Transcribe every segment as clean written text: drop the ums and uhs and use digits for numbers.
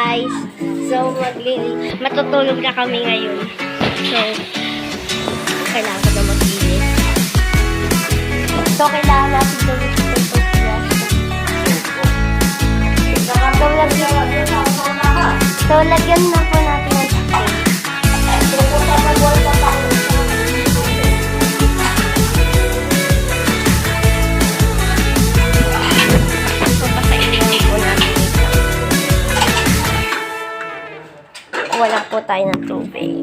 guys. So, matutulog na kami ngayon. So, kailangan ko na maglinis. So, kailangan natin gawin ito So, lagyan na po natin ng spray. Wala po tayo ng tubig.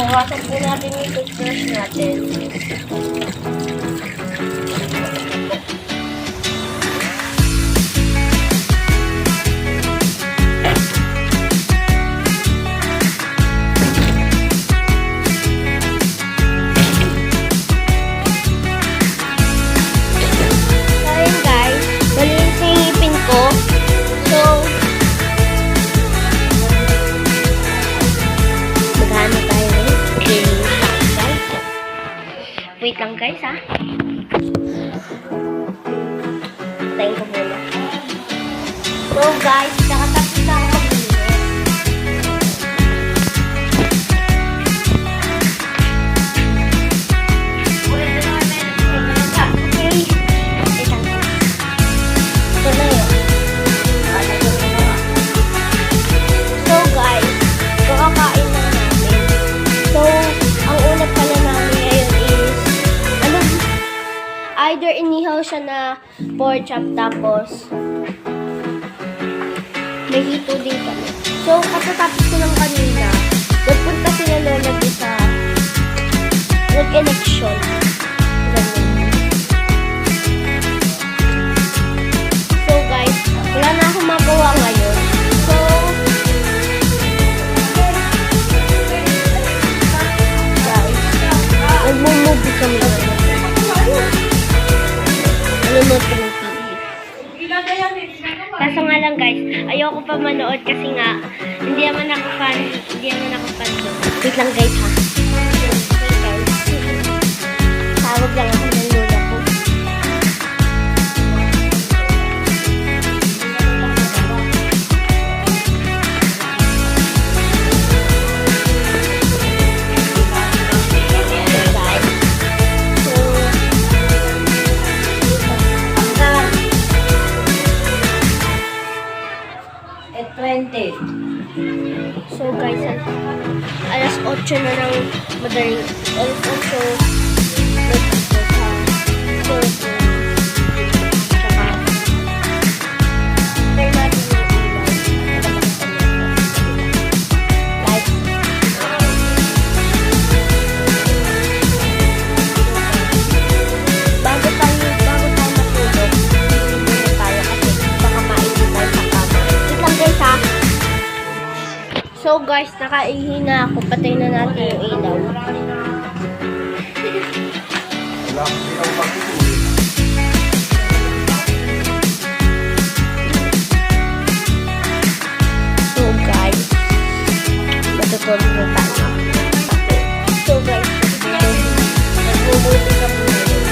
Wasak po natin yung toothbrush natin. So yun guys, malinis yung ngipin ko. So, maghanap tayo. Wait lang guys ha. Tayo ko muna. So guys, nakatapos na ako maglinis. Okay. Ito na yun. So guys, kakakain na namin. So, ang ulat pala namin ngayon is either inihaw siya na pork chop tapos may hito din kami. So, katatapos ko lang kanina, nagpunta sila lola din sa nag-election. So, guys, wala na akong magawa ngayon. So, guys, nagmumubi kami ngayon. Nanonood ko ng TV. Kaso nga lang guys, ayoko pa manood kasi nga hindi naman ako fan doon. Wait lang guys ha. Wait guys. Tawag lang ako ng lola ko. So guys, alas 8 na ng madaling alas 8 So guys, nakaihi na ako. Patay na natin yung ilaw. So guys, matutulog na tayo. So guys, nagbubuti kami ngayon.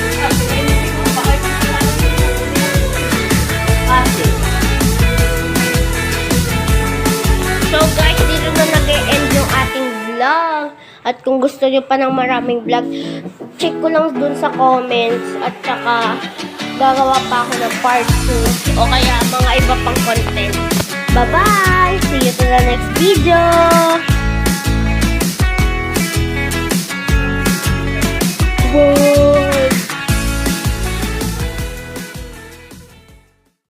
So guys, dito na nag-e-end yung ating vlog. At kung gusto nyo pa ng maraming vlog, check ko lang dun sa comments. At saka, gagawa pa ako ng part 2. O kaya mga iba pang content. Bye-bye! See you to the next video!